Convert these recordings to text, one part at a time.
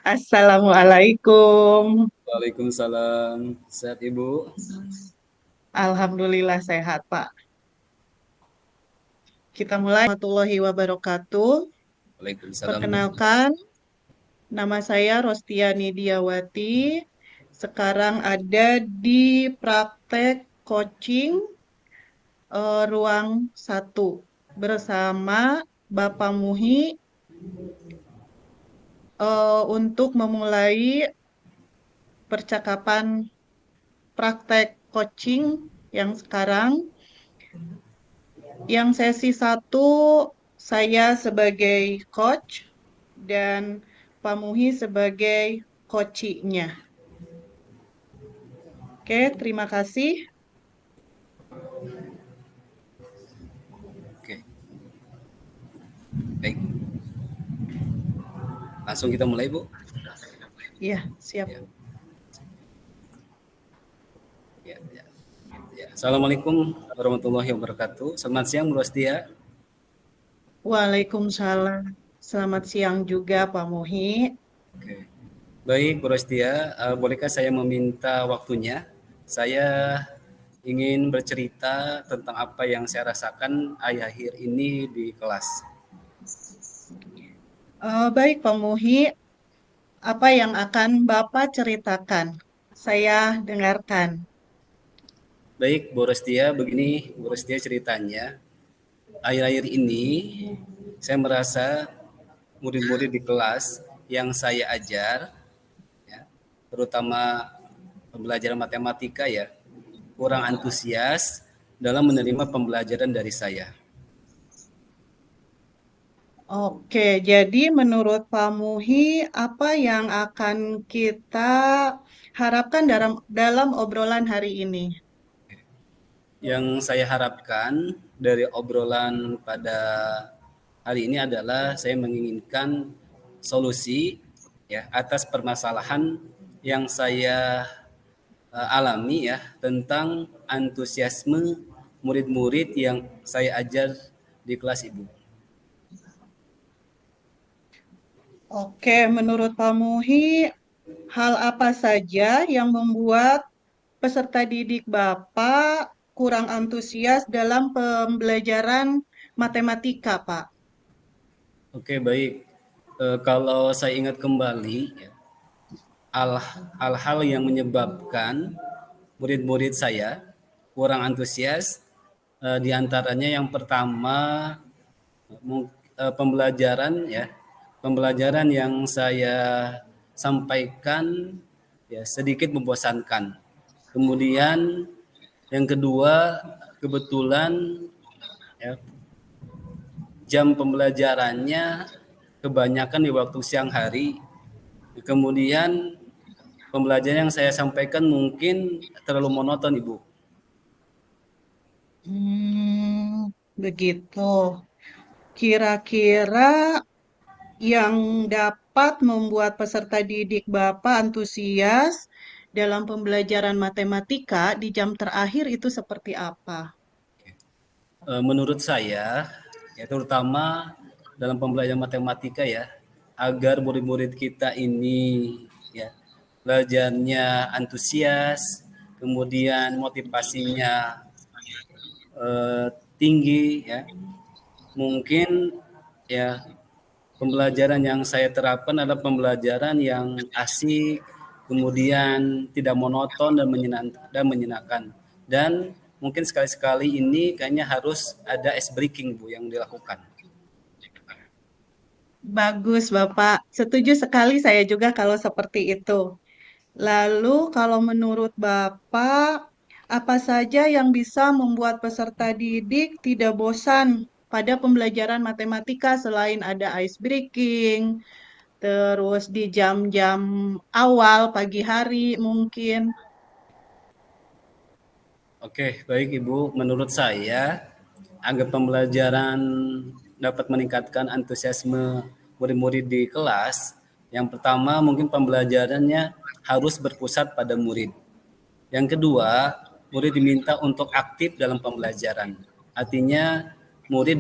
Assalamualaikum. Waalaikumsalam. Sehat Ibu? Alhamdulillah sehat, Pak. Kita mulai. Warahmatullahi wabarakatuh. Waalaikumsalam. Perkenalkan, nama saya Rostiani Diawati. Sekarang ada di praktek coaching ruang 1 bersama Bapak Muhi untuk memulai percakapan praktek coaching yang sekarang. Yang sesi 1 saya sebagai coach dan Pak Muhi sebagai coachee-nya. Oke, terima kasih. Oke, baik. Langsung kita mulai, Bu. Iya, siap. Ya, ya. Assalamualaikum warahmatullahi wabarakatuh. Selamat siang, Bu Rostia. Waalaikumsalam. Selamat siang juga Pak Muhi. Oke. Baik, Bu Rostia, bolehkah saya meminta waktunya? Saya ingin bercerita tentang apa yang saya rasakan akhir-akhir ini di kelas. Baik Pak Muhi, apa yang akan Bapak ceritakan? Saya dengarkan. Baik, Bu Rostia, begini Bu Rostia ceritanya. Akhir-akhir ini saya merasa murid-murid di kelas yang saya ajar, ya, terutama pembelajaran matematika ya, kurang antusias dalam menerima pembelajaran dari saya. Oke, jadi menurut Pak Muhi, apa yang akan kita harapkan dalam obrolan hari ini? Yang saya harapkan dari obrolan pada hari ini adalah saya menginginkan solusi ya atas permasalahan yang saya alami ya tentang antusiasme murid-murid yang saya ajar di kelas Ibu. Oke, menurut Pak Muhi, hal apa saja yang membuat peserta didik Bapak kurang antusias dalam pembelajaran matematika, Pak? Oke, baik. Kalau saya ingat kembali ya, hal-hal yang menyebabkan murid-murid saya kurang antusias, di antaranya yang pertama pembelajaran yang saya sampaikan ya sedikit membosankan. Kemudian yang kedua, kebetulan ya, jam pembelajarannya kebanyakan di waktu siang hari. Kemudian pembelajaran yang saya sampaikan mungkin terlalu monoton, Ibu. Begitu. Kira-kira yang dapat membuat peserta didik Bapak antusias dalam pembelajaran matematika di jam terakhir itu seperti apa? Menurut saya, ya terutama dalam pembelajaran matematika ya, agar murid-murid kita ini ya belajarnya antusias, kemudian motivasinya tinggi ya. Mungkin ya pembelajaran yang saya terapkan adalah pembelajaran yang asik, kemudian tidak monoton dan menyenangkan. Dan mungkin sekali-sekali ini kayaknya harus ada ice breaking Bu yang dilakukan. Bagus, Bapak. Setuju sekali saya juga kalau seperti itu. Lalu, kalau menurut Bapak, apa saja yang bisa membuat peserta didik tidak bosan pada pembelajaran matematika selain ada ice breaking, terus di jam-jam awal pagi hari mungkin? Oke, baik Ibu. Menurut saya, agar pembelajaran dapat meningkatkan antusiasme murid-murid di kelas, yang pertama mungkin pembelajarannya harus berpusat pada murid. Yang kedua, murid diminta untuk aktif dalam pembelajaran. Artinya, murid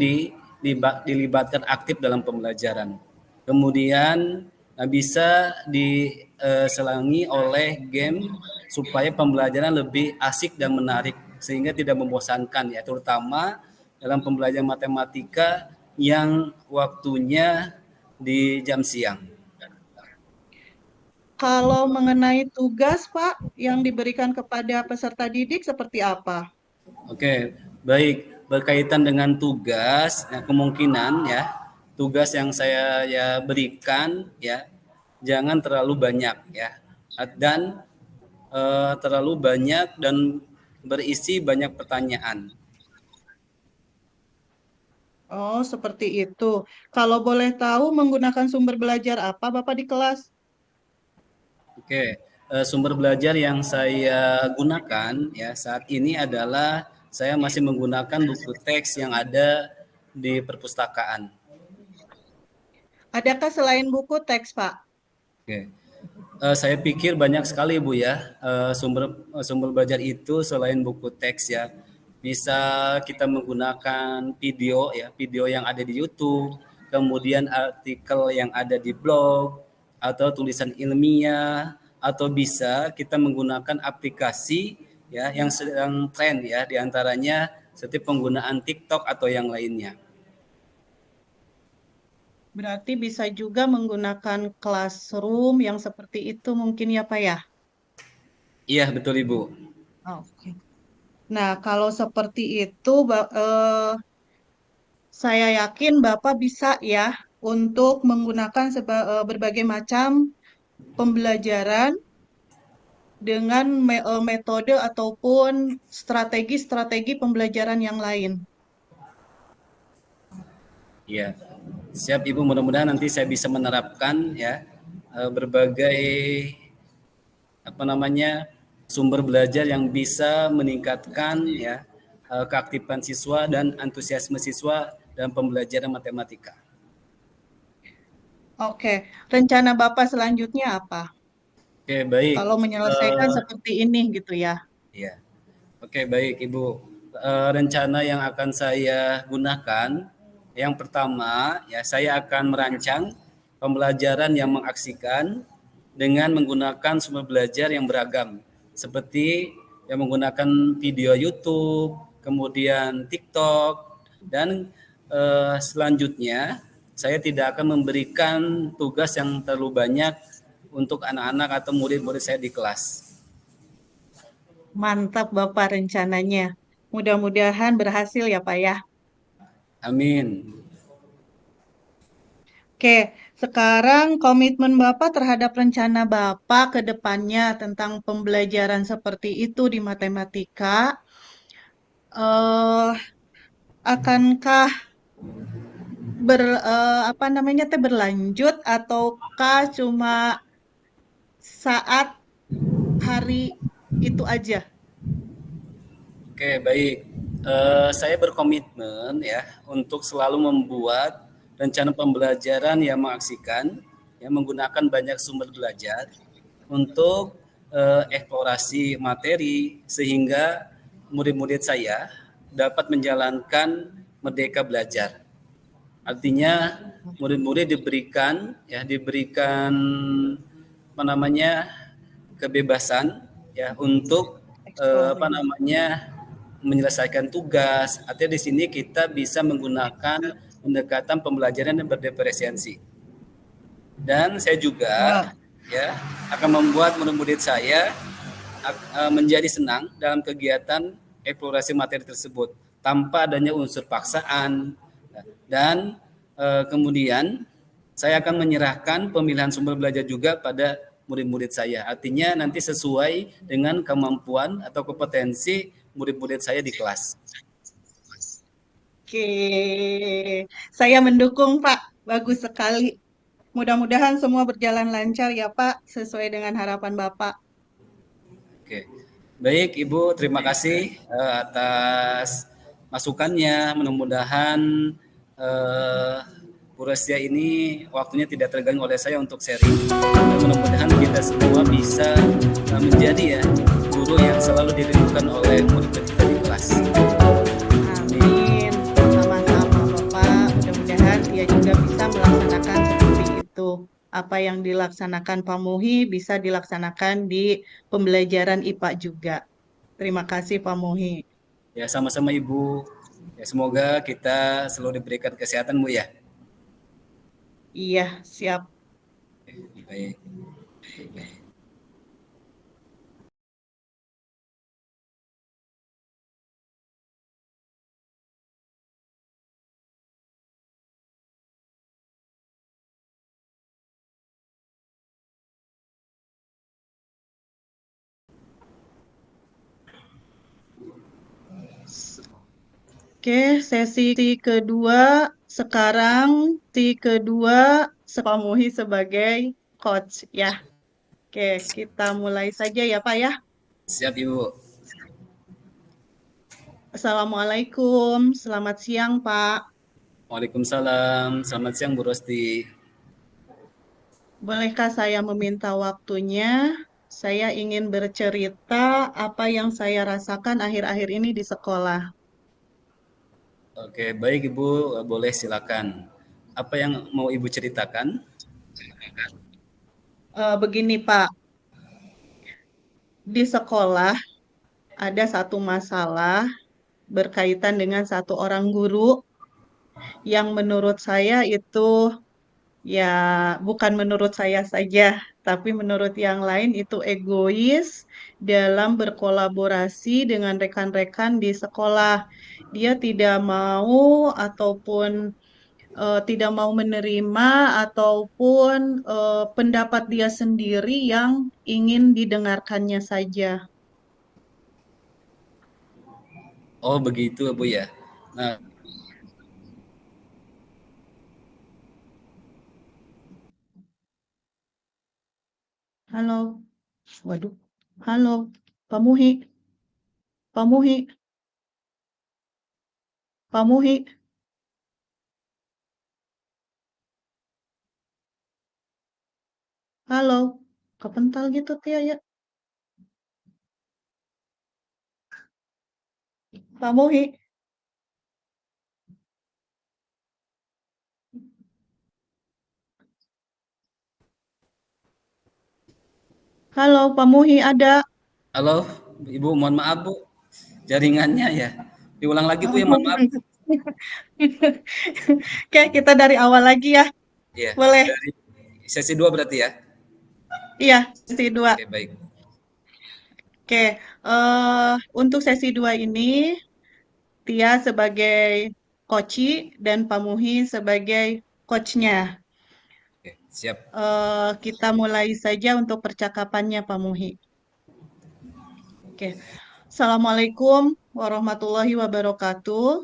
dilibatkan aktif dalam pembelajaran. Kemudian bisa diselangi oleh game supaya pembelajaran lebih asik dan menarik sehingga tidak membosankan ya, terutama dalam pembelajaran matematika yang waktunya di jam siang. Kalau mengenai tugas, Pak, yang diberikan kepada peserta didik seperti apa? Oke, baik. Berkaitan dengan tugas, ya, kemungkinan ya, tugas yang saya ya berikan ya, jangan terlalu banyak ya, dan terlalu banyak dan berisi banyak pertanyaan. Oh, seperti itu. Kalau boleh tahu menggunakan sumber belajar apa Bapak di kelas? Oke, sumber belajar yang saya gunakan ya saat ini adalah saya masih menggunakan buku teks yang ada di perpustakaan. Adakah selain buku teks, Pak? Oke. Saya pikir banyak sekali Bu ya sumber belajar itu selain buku teks ya. Bisa kita menggunakan video ya, video yang ada di YouTube, kemudian artikel yang ada di blog atau tulisan ilmiah atau bisa kita menggunakan aplikasi ya yang sedang tren ya diantaranya seperti penggunaan TikTok atau yang lainnya. Berarti bisa juga menggunakan classroom yang seperti itu mungkin ya, Pak ya? Iya betul Ibu. Oke. Nah, kalau seperti itu, saya yakin Bapak bisa ya untuk menggunakan berbagai macam pembelajaran dengan metode ataupun strategi-strategi pembelajaran yang lain. Iya, siap Ibu. Mudah-mudahan nanti saya bisa menerapkan ya berbagai apa namanya sumber belajar yang bisa meningkatkan ya keaktifan siswa dan antusiasme siswa dalam pembelajaran matematika. Oke, rencana Bapak selanjutnya apa? Oke, baik. Kalau menyelesaikan Eh, seperti ini gitu ya. ya, oke baik Ibu. Rencana yang akan saya gunakan, yang pertama ya saya akan merancang pembelajaran yang mengaksikan dengan menggunakan sumber belajar yang beragam, seperti yang menggunakan video YouTube, kemudian TikTok, dan selanjutnya saya tidak akan memberikan tugas yang terlalu banyak untuk anak-anak atau murid-murid saya di kelas. Mantap Bapak rencananya. Mudah-mudahan berhasil ya Pak ya. Amin. Oke, sekarang komitmen Bapak terhadap rencana Bapak ke depannya tentang pembelajaran seperti itu di matematika, eh akankah apa namanya teh berlanjut ataukah cuma saat hari itu aja? Oke, baik. Saya berkomitmen ya untuk selalu membuat rencana pembelajaran yang mengaksikan, yang menggunakan banyak sumber belajar untuk eksplorasi materi sehingga murid-murid saya dapat menjalankan merdeka belajar. Artinya murid-murid diberikan apa namanya kebebasan ya untuk apa Exploring. namanya menyelesaikan tugas. Artinya di sini kita bisa menggunakan pendekatan pembelajaran yang berdiferensiasi. Dan saya juga Wah, ya akan membuat murid-murid saya menjadi senang dalam kegiatan eksplorasi materi tersebut tanpa adanya unsur paksaan dan kemudian saya akan menyerahkan pemilihan sumber belajar juga pada murid-murid saya. Artinya nanti sesuai dengan kemampuan atau kompetensi murid-murid saya di kelas. Oke, saya mendukung Pak. Bagus sekali. Mudah-mudahan semua berjalan lancar ya Pak, sesuai dengan harapan Bapak. Oke. Baik Ibu, terima kasih atas masukannya. Mudah-mudahan eh, Bu Restia ini waktunya tidak terganggu oleh saya untuk sharing. Dan mudah-mudahan kita semua bisa menjadi ya guru yang selalu dirindukan oleh murid kita di kelas. Amin. Sama-sama Bapak. Mudah-mudahan dia juga bisa melaksanakan seperti itu. Apa yang dilaksanakan Pak Muhi bisa dilaksanakan di pembelajaran IPA juga. Terima kasih Pak Muhi. Ya sama-sama Ibu. Ya, semoga kita selalu diberikan kesehatan Bu ya. Iya, siap. Baik. Oke, sesi kedua. Sekarang kedua Pak Muhi sebagai coach ya. Oke, kita mulai saja ya Pak ya. Siap Ibu. Assalamualaikum, selamat siang Pak. Waalaikumsalam. Selamat siang Bu Rosti. Bolehkah saya meminta waktunya? Saya ingin bercerita apa yang saya rasakan akhir-akhir ini di sekolah. Oke, baik Ibu, boleh silakan. Apa yang mau Ibu ceritakan? Begini Pak, di sekolah ada satu masalah berkaitan dengan satu orang guru yang menurut saya itu ya bukan menurut saya saja, tapi menurut yang lain itu egois dalam berkolaborasi dengan rekan-rekan di sekolah. Dia tidak mau ataupun tidak mau menerima ataupun pendapat dia sendiri yang ingin didengarkannya saja. Oh, begitu Bu ya. Nah, Halo, waduh, halo, Pak Muhi, Pak Muhi, Pak Muhi, halo, kepental gitu Tia ya, Pak Muhi, halo, Pak Muhi ada. halo Ibu, mohon maaf Bu. Jaringannya ya. Diulang lagi Bu Oh. ya, mohon maaf. Oke, kita dari awal lagi ya, Iya, boleh? dari sesi 2 berarti ya. Iya, sesi dua. Oke, baik. Oke, untuk sesi dua ini, Tia sebagai coachi dan Pak Muhi sebagai coachnya. Oke, siap. Kita mulai saja untuk percakapannya, Pak Muhi. Oke, Assalamualaikum warahmatullahi wabarakatuh.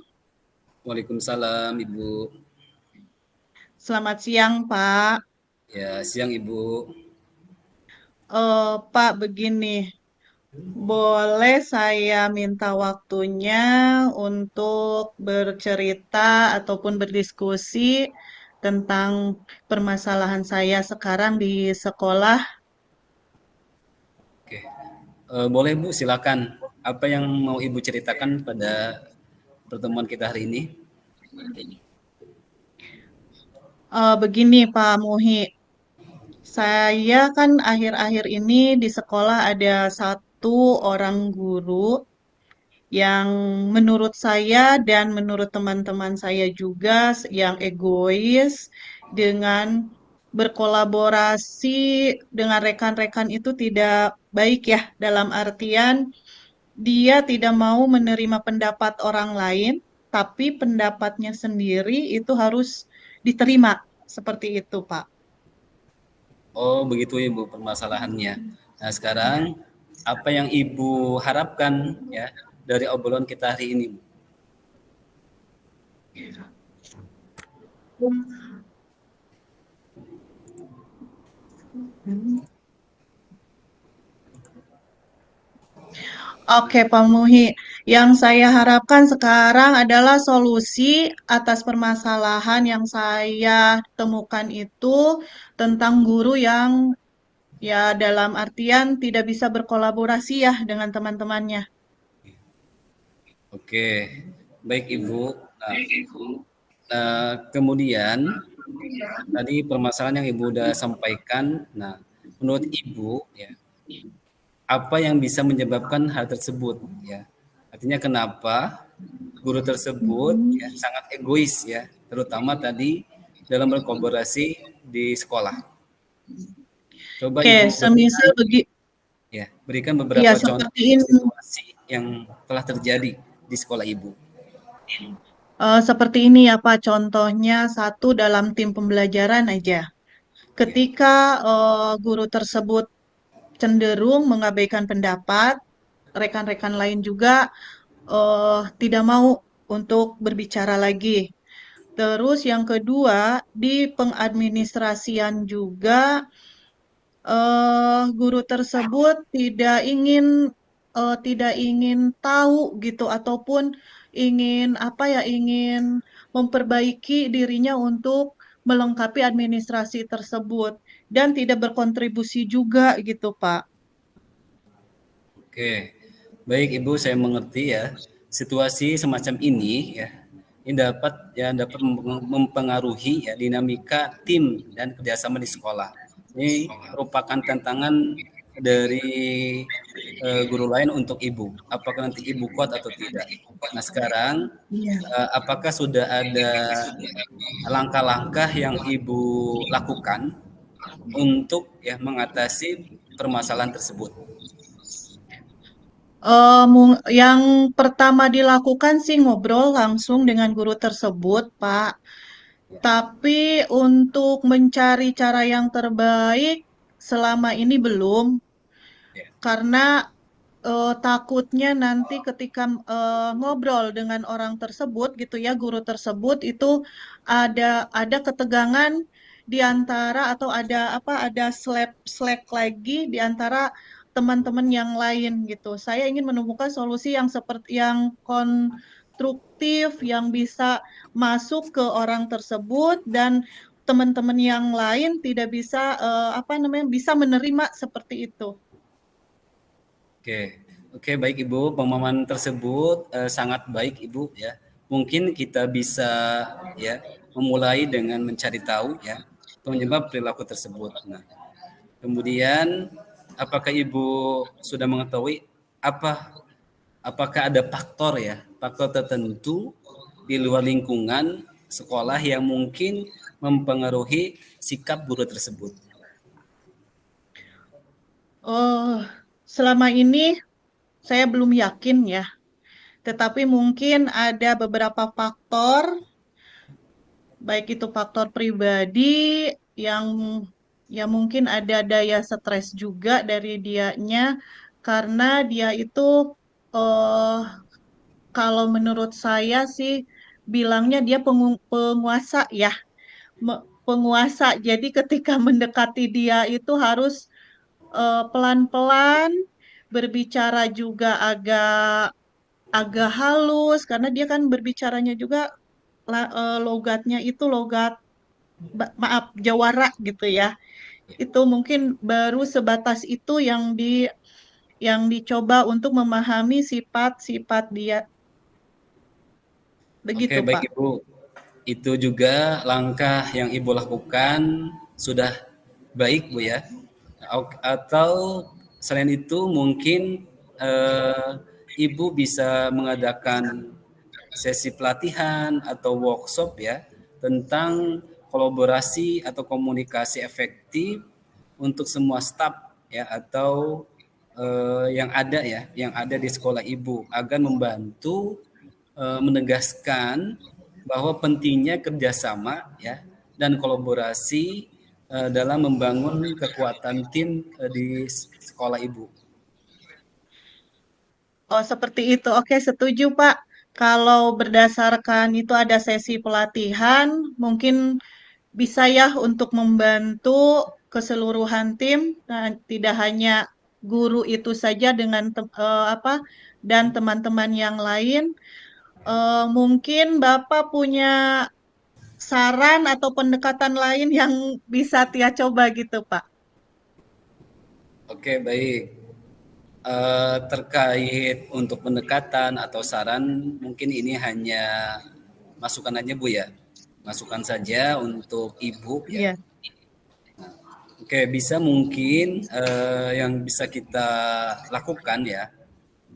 Waalaikumsalam Ibu. Selamat siang, Pak. Ya, siang Ibu. Pak, begini, boleh saya minta waktunya untuk bercerita ataupun berdiskusi tentang permasalahan saya sekarang di sekolah? Oke. Boleh Bu, silakan. Apa yang mau Ibu ceritakan pada pertemuan kita hari ini? Begini, Pak Muhi, saya kan akhir-akhir ini di sekolah ada satu orang guru yang menurut saya dan menurut teman-teman saya juga yang egois dengan berkolaborasi dengan rekan-rekan itu tidak baik ya, dalam artian dia tidak mau menerima pendapat orang lain, tapi pendapatnya sendiri itu harus diterima. Seperti itu, Pak. Oh, begitu Ibu permasalahannya. Nah, sekarang apa yang Ibu harapkan ya dari obrolan kita hari ini, Bu? Oke, Pak Muhi. Yang saya harapkan sekarang adalah solusi atas permasalahan yang saya temukan itu tentang guru yang ya dalam artian tidak bisa berkolaborasi ya dengan teman-temannya. Oke, baik Ibu. Nah, kemudian tadi permasalahan yang Ibu sudah sampaikan. Nah, menurut Ibu ya, apa yang bisa menyebabkan hal tersebut ya? Artinya kenapa guru tersebut ya sangat egois ya, terutama tadi dalam berkolaborasi di sekolah. Coba Oke, Ibu semisal berikan ya beberapa seperti contoh ini. situasi yang telah terjadi di sekolah Ibu. Seperti ini ya Pak, contohnya satu dalam tim pembelajaran aja. Ya, Ketika guru tersebut cenderung mengabaikan pendapat, rekan-rekan lain juga tidak mau untuk berbicara lagi. Terus yang kedua, di pengadministrasian juga guru tersebut tidak ingin tahu gitu ataupun ingin apa ya ingin memperbaiki dirinya untuk melengkapi administrasi tersebut dan tidak berkontribusi juga gitu Pak. oke. Baik Ibu, saya mengerti ya. Situasi semacam ini ya, ini dapat mempengaruhi ya dinamika tim dan kerjasama di sekolah. Ini merupakan tantangan dari guru lain untuk Ibu. Apakah nanti Ibu kuat atau tidak? Nah, sekarang Iya. apakah sudah ada langkah-langkah yang Ibu lakukan untuk ya mengatasi permasalahan tersebut? Yang pertama dilakukan sih ngobrol langsung dengan guru tersebut, Pak. Ya, Tapi untuk mencari cara yang terbaik selama ini belum, ya. karena takutnya nanti ketika ngobrol dengan orang tersebut gitu ya, guru tersebut itu ada ketegangan di antara atau ada slack lagi di antara teman-teman yang lain gitu. Saya ingin menemukan solusi yang seperti yang konstruktif yang bisa masuk ke orang tersebut dan teman-teman yang lain tidak bisa bisa menerima seperti itu. Oke, oke baik Ibu, pemahaman tersebut sangat baik Ibu ya. Mungkin kita bisa ya memulai dengan mencari tahu ya penyebab perilaku tersebut. Nah, kemudian apakah Ibu sudah mengetahui apakah ada faktor ya, faktor tertentu di luar lingkungan sekolah yang mungkin mempengaruhi sikap guru tersebut? Oh, selama ini saya belum yakin ya, tetapi mungkin ada beberapa faktor, baik itu faktor pribadi yang ya mungkin ada daya stres juga dari dianya, karena dia itu eh kalau menurut saya sih bilangnya dia penguasa ya, penguasa. Jadi ketika mendekati dia itu harus pelan-pelan, berbicara juga agak agak halus karena dia kan berbicaranya juga logatnya itu logat maaf Jawara gitu ya. Itu mungkin baru sebatas itu yang dicoba untuk memahami sifat-sifat dia. Oke, Begitu, baik Pak. Ibu. Itu juga langkah yang Ibu lakukan sudah baik, Bu ya. Atau selain itu mungkin eh, Ibu bisa mengadakan sesi pelatihan atau workshop ya tentang kolaborasi atau komunikasi efektif untuk semua staf ya atau yang ada di sekolah Ibu agar membantu menegaskan bahwa pentingnya kerjasama ya dan kolaborasi dalam membangun kekuatan tim di sekolah Ibu. Oh, seperti itu. Oke, setuju, Pak. Kalau berdasarkan itu ada sesi pelatihan, mungkin bisa ya untuk membantu keseluruhan tim, nah, tidak hanya guru itu saja dengan apa dan teman-teman yang lain. Mungkin Bapak punya saran atau pendekatan lain yang bisa Tia coba gitu, Pak. Oke, baik. Terkait untuk pendekatan atau saran, mungkin ini hanya masukan aja Bu ya, masukan saja untuk Ibu ya. Iya, Oke, bisa mungkin yang bisa kita lakukan ya,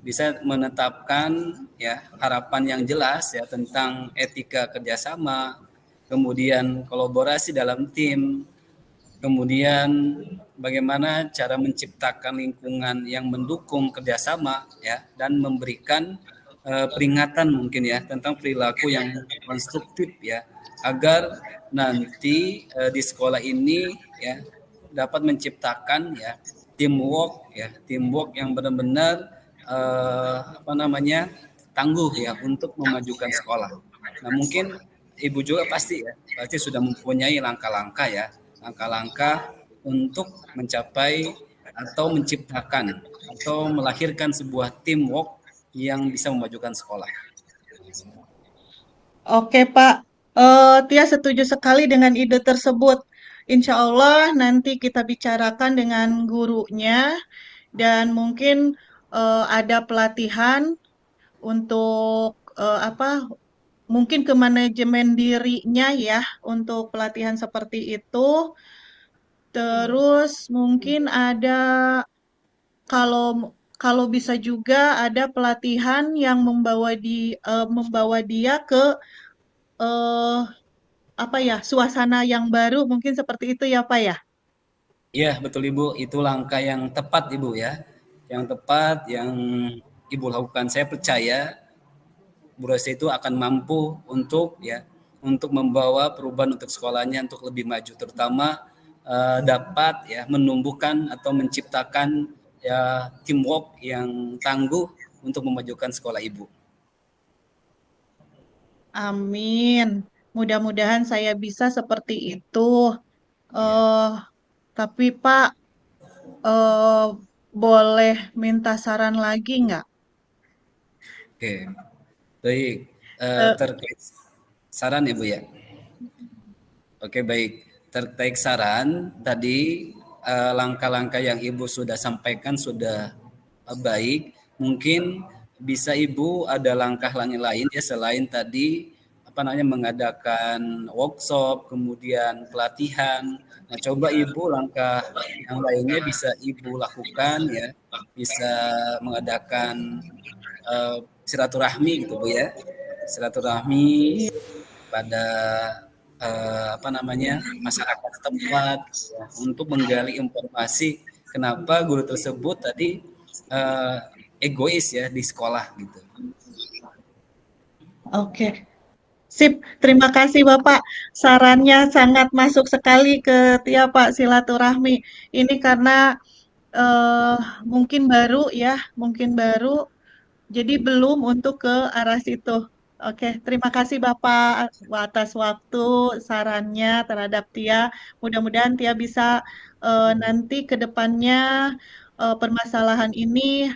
bisa menetapkan ya harapan yang jelas ya tentang etika kerjasama, kemudian kolaborasi dalam tim, kemudian bagaimana cara menciptakan lingkungan yang mendukung kerjasama ya dan memberikan peringatan mungkin ya tentang perilaku yang konstruktif ya agar nanti di sekolah ini ya dapat menciptakan ya teamwork yang benar-benar apa namanya tangguh ya untuk memajukan sekolah. Nah mungkin ibu juga pasti sudah mempunyai langkah-langkah untuk mencapai atau menciptakan atau melahirkan sebuah teamwork yang bisa memajukan sekolah. oke Pak. Tia setuju sekali dengan ide tersebut. Insya Allah nanti kita bicarakan dengan gurunya dan mungkin ada pelatihan untuk apa? Mungkin ke manajemen dirinya ya untuk pelatihan seperti itu. Terus mungkin ada kalau kalau bisa juga ada pelatihan yang membawa dia ke eh, apa ya suasana yang baru mungkin seperti itu ya Pak ya. Iya, betul Ibu, itu langkah yang tepat Ibu ya. Yang tepat yang Ibu lakukan. Saya percaya Bu Rosi itu akan mampu untuk membawa perubahan untuk sekolahnya untuk lebih maju terutama dapat ya menumbuhkan atau menciptakan ya teamwork yang tangguh untuk memajukan sekolah Ibu. Amin. Mudah-mudahan saya bisa seperti itu. Ya. eh tapi Pak, eh boleh minta saran lagi nggak? Oke, baik. Eh, Terkait saran Ibu ya. Oke, baik. Terkait saran tadi langkah-langkah yang Ibu sudah sampaikan sudah baik. Mungkin bisa Ibu ada langkah lain ya selain tadi apa namanya mengadakan workshop, kemudian pelatihan. Nah, coba Ibu langkah yang lainnya bisa Ibu lakukan ya. Bisa mengadakan silaturahmi gitu Bu ya. Silaturahmi iya. pada apa namanya masyarakat setempat ya, untuk menggali informasi kenapa guru tersebut tadi egois ya di sekolah gitu. Oke. Sip, terima kasih Bapak. Sarannya sangat masuk sekali ke tiap Pak silaturahmi. Ini karena eh, mungkin baru ya, mungkin baru, jadi belum untuk ke arah situ. Oke, terima kasih Bapak atas waktu sarannya terhadap Tia. Mudah-mudahan Tia bisa nanti ke depannya permasalahan ini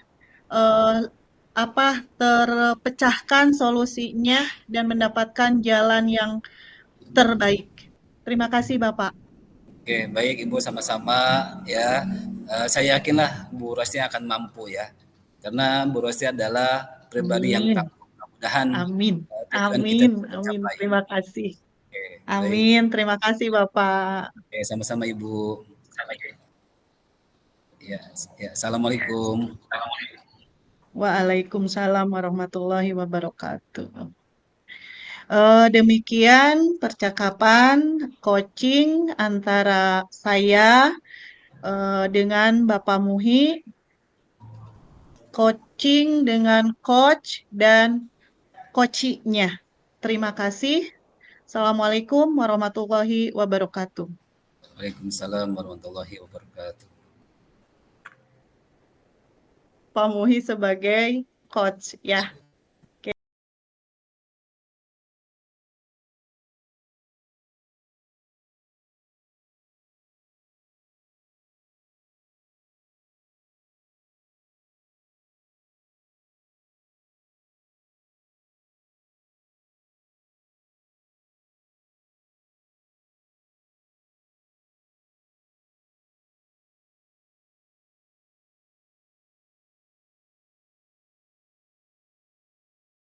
eh, apa terpecahkan solusinya dan mendapatkan jalan yang terbaik. Terima kasih, Bapak. Oke, baik Ibu sama-sama ya. Saya yakinlah Bu Rosti akan mampu ya. Karena Bu Rosti adalah pribadi yang Amin. tangguh. Mudah-mudahan Amin. tujuan kita Amin. bisa Amin. tercapai. Terima kasih. Oke, baik. Amin. Terima kasih, Bapak. Oke, sama-sama Ibu. Ya, ya. Assalamualaikum. Waalaikumsalam warahmatullahi wabarakatuh. Demikian percakapan coaching antara saya dengan Bapak Muhi, coaching dengan coach dan coachingnya. Terima kasih. Assalamualaikum warahmatullahi wabarakatuh. Waalaikumsalam warahmatullahi wabarakatuh. Pak Muhi sebagai coach ya.